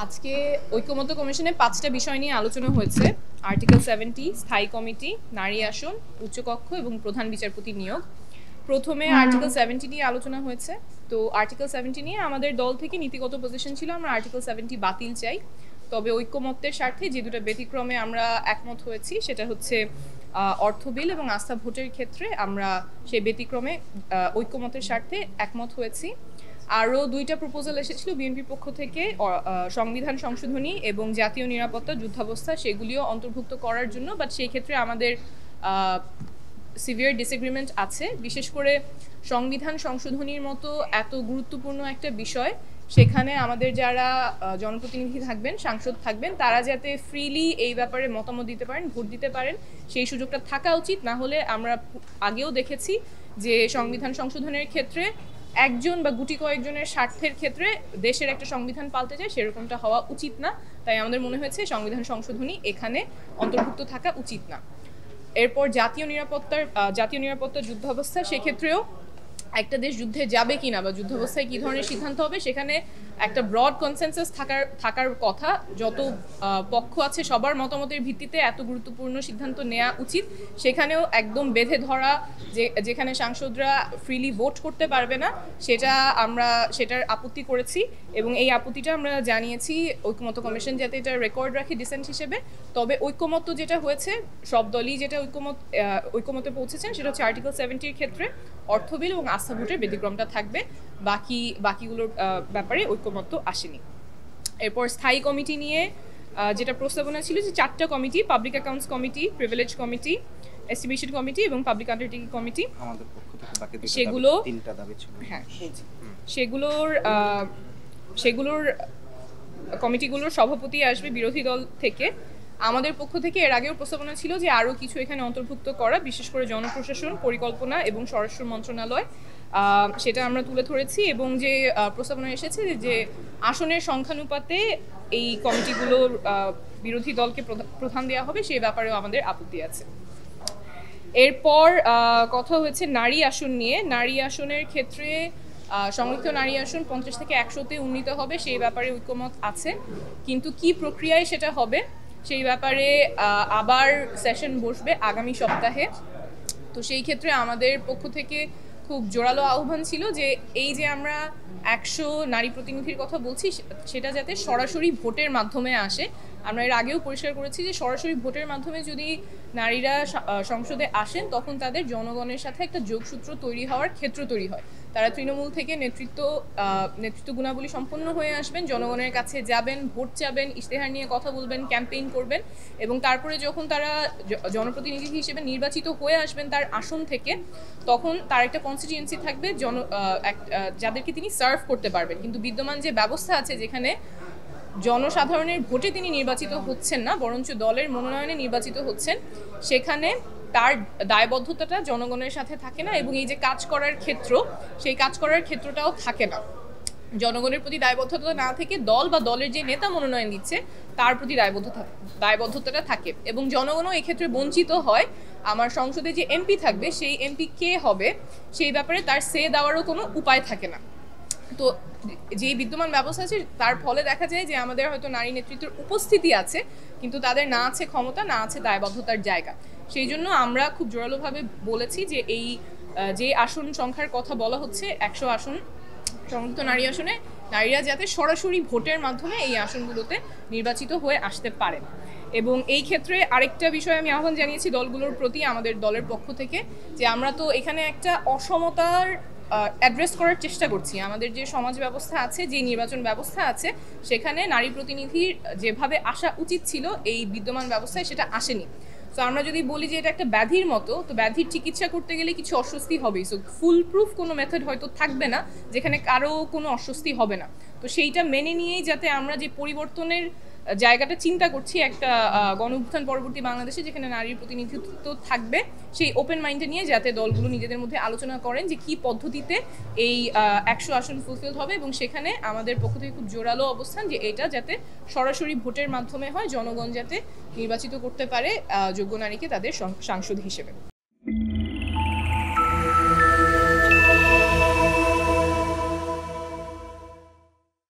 আজকে ঐক্যমত্য কমিশনে ৫টা বিষয় নিয়ে আলোচনা হয়েছে। আর্টিকেল 70, স্থায়ী কমিটি, নারী আসন, উচ্চকক্ষ এবং প্রধান বিচারপতি নিয়োগ। প্রথমে আর্টিকেল 70 নিয়ে আলোচনা হয়েছে। তো আর্টিকেল 70 নিয়ে আমাদের দল থেকে নীতিগত পজিশন ছিল আমরা আর্টিকেল 70 বাতিল চাই। তবে ঐক্যমত্যের স্বার্থে যে দুটো ব্যতিক্রমে আমরা একমত হয়েছি সেটা হচ্ছে অর্থ বিল এবং আস্থা ভোটের ক্ষেত্রে আমরা সেই ব্যতিক্রমে ঐক্যমত্যের স্বার্থে একমত হয়েছি। আরও 2টা প্রপোজাল এসেছিল বিএনপির পক্ষ থেকে, সংবিধান সংশোধনী এবং জাতীয় নিরাপত্তা যুদ্ধাবস্থা, সেগুলিও অন্তর্ভুক্ত করার জন্য। বাট সেই ক্ষেত্রে আমাদের সিভিয়ার ডিসএগ্রিমেন্ট আছে। বিশেষ করে সংবিধান সংশোধনীর মতো এত গুরুত্বপূর্ণ একটা বিষয়, সেখানে আমাদের যারা জনপ্রতিনিধি থাকবেন, সাংসদ থাকবেন, তারা যাতে ফ্রিলি এই ব্যাপারে মতামত দিতে পারেন, ভোট দিতে পারেন, সেই সুযোগটা থাকা উচিত। না হলে আমরা আগেও দেখেছি যে সংবিধান সংশোধনের ক্ষেত্রে একজন বা গুটি কয়েকজনের স্বার্থের ক্ষেত্রে দেশের একটা সংবিধান পাল্টে যায়, সেরকমটা হওয়া উচিত না। তাই আমাদের মনে হয়েছে সংবিধান সংশোধনী এখানে অন্তর্ভুক্ত থাকা উচিত না। এরপর জাতীয় নিরাপত্তা যুদ্ধাবস্থা, সেক্ষেত্রেও একটা দেশ যুদ্ধে যাবে কিনা বা যুদ্ধাবস্থায় কী ধরনের সিদ্ধান্ত হবে, সেখানে একটা ব্রড কনসেনসাস থাকার কথা। যত পক্ষ আছে সবার মতামতের ভিত্তিতে এত গুরুত্বপূর্ণ সিদ্ধান্ত নেওয়া উচিত। সেখানেও একদম বেঁধে ধরা যেখানে সাংসদরা ফ্রিলি ভোট করতে পারবে না, সেটার আপত্তি করেছি এবং এই আপত্তিটা আমরা জানিয়েছি ঐক্যমত্য কমিশন যাতে এটা রেকর্ড রাখে ডিসেন্ট হিসেবে। তবে ঐক্যমত্য যেটা হয়েছে, সব দলই যেটা ঐক্যমত্যে পৌঁছেছেন সেটা হচ্ছে আর্টিকেল 70-র ক্ষেত্রে অর্থ বিল এবং আস্থা ভোটের ব্যতিক্রমটা থাকবে। বাকিগুলোর ব্যাপারে ঐক্যমত্য আসেনি। এরপর স্থায়ী কমিটি নিয়ে যেটা প্রস্তাবনা ছিল যে 4টা committee, public accounts committee, privilege committee, estimation committee এবং পাবলিক আন্ডারটেকিং কমিটি, সেগুলোর কমিটিগুলোর সভাপতি আসবে বিরোধী দল থেকে। আমাদের পক্ষ থেকে এর আগেও প্রস্তাবনা ছিল যে আরও কিছু এখানে অন্তর্ভুক্ত করা, বিশেষ করে জনপ্রশাসন, পরিকল্পনা এবং স্বরাষ্ট্র মন্ত্রণালয়, সেটা আমরা তুলে ধরেছি। এবং যে প্রস্তাবনা এসেছে যে আসনের সংখ্যানুপাতে এই কমিটিগুলোর বিরোধী দলকে প্রধান দেওয়া হবে, সেই ব্যাপারেও আমাদের আপত্তি আছে। এরপর কথা হয়েছে নারী আসন নিয়ে। নারী আসনের ক্ষেত্রে সংরক্ষিত নারী আসন 50 থেকে 100-তে উন্নীত হবে, সেই ব্যাপারে ঐক্যমত আছে। কিন্তু কি প্রক্রিয়ায় সেটা হবে সেই ব্যাপারে আবার সেশন বসবে আগামী সপ্তাহে। তো সেই ক্ষেত্রে আমাদের পক্ষ থেকে খুব জোরালো আহ্বান ছিল যে এই যে আমরা 100 নারী প্রতিনিধির কথা বলছি, সেটা যাতে সরাসরি ভোটের মাধ্যমে আসে। আমরা এর আগেও পরিষ্কার করেছি যে সরাসরি ভোটের মাধ্যমে যদি নারীরা সংসদে আসেন, তখন তাদের জনগণের সাথে একটা যোগসূত্র তৈরি হওয়ার ক্ষেত্র তৈরি হয়। তারা তৃণমূল থেকে নেতৃত্ব গুণাবলী সম্পন্ন হয়ে আসবেন, জনগণের কাছে যাবেন, ভোট চাবেন, ইশতেহার নিয়ে কথা বলবেন, ক্যাম্পেইন করবেন এবং তারপরে যখন তারা জনপ্রতিনিধি হিসেবে নির্বাচিত হয়ে আসবেন তার আসন থেকে, তখন তার একটা কনস্টিটিউয়েন্সি থাকবে যাদেরকে তিনি সার্ভ করতে পারবেন। কিন্তু বিদ্যমান যে ব্যবস্থা আছে, যেখানে জনসাধারণের ভোটে তিনি নির্বাচিত হচ্ছেন না, বরঞ্চ দলের মনোনয়নে নির্বাচিত হচ্ছেন, সেখানে তার দায়বদ্ধতাটা জনগণের সাথে থাকে না এবং এই যে কাজ করার ক্ষেত্র, সেই কাজ করার ক্ষেত্রটাও থাকে না। জনগণের প্রতি দায়বদ্ধতা না থেকে দল বা দলের যে নেতা মনোনয়ন দিচ্ছে তার প্রতি দায়বদ্ধতাটা থাকে এবং জনগণও এক্ষেত্রে বঞ্চিত হয়। আমার সংসদে যে এমপি থাকবে, সেই এমপি কে হবে সেই ব্যাপারে তার সে দেওয়ারও কোনো উপায় থাকে না। তো যে বিদ্যমান ব্যবস্থা আছে, তার ফলে দেখা যায় যে আমাদের হয়তো নারী নেতৃত্বের উপস্থিতি আছে, কিন্তু তাদের না আছে ক্ষমতা, না আছে দায়বদ্ধতার জায়গা। সেই জন্য আমরা খুব জোরালোভাবে বলেছি যে এই যে আসন সংখ্যার কথা বলা হচ্ছে, 100 আসন সংরক্ষিত নারী আসনে, নারীরা যাতে সরাসরি ভোটের মাধ্যমে এই আসনগুলোতে নির্বাচিত হয়ে আসতে পারেন। এবং এই ক্ষেত্রে আরেকটা বিষয় আমি আহ্বান জানিয়েছি দলগুলোর প্রতি আমাদের দলের পক্ষ থেকে, যে আমরা তো এখানে একটা অসমতার অ্যাড্রেস করার চেষ্টা করছি। আমাদের যে সমাজ ব্যবস্থা আছে, যে নির্বাচন ব্যবস্থা আছে, সেখানে নারী প্রতিনিধির যেভাবে আসা উচিত ছিল এই বিদ্যমান ব্যবস্থায় সেটা আসেনি। তো আমরা যদি বলি যে এটা একটা ব্যাধির মতো, তো ব্যাধির চিকিৎসা করতে গেলে কিছু অস্বস্তি হবেই। সো ফুল প্রুফ কোনো মেথড হয়তো থাকবে না যেখানে কারো কোনো অস্বস্তি হবে না। তো সেইটা মেনে নিয়েই যাতে আমরা যে পরিবর্তনের জায়গাটা চিন্তা করছি একটা গণঅভ্যুত্থান পরবর্তী বাংলাদেশে, যেখানে নারীর প্রতিনিধিত্ব থাকবে, সেই ওপেন মাইন্ডে নিয়ে যাতে দলগুলো নিজেদের মধ্যে আলোচনা করেন যে কি পদ্ধতিতে এই 100 আসন ফুলফিল হবে। এবং সেখানে আমাদের পক্ষ থেকে খুব জোরালো অবস্থান যে এটা যাতে সরাসরি ভোটের মাধ্যমে হয়, জনগণ যাতে নির্বাচিত করতে পারে যোগ্য নারীকে তাদের সাংসদ হিসেবে।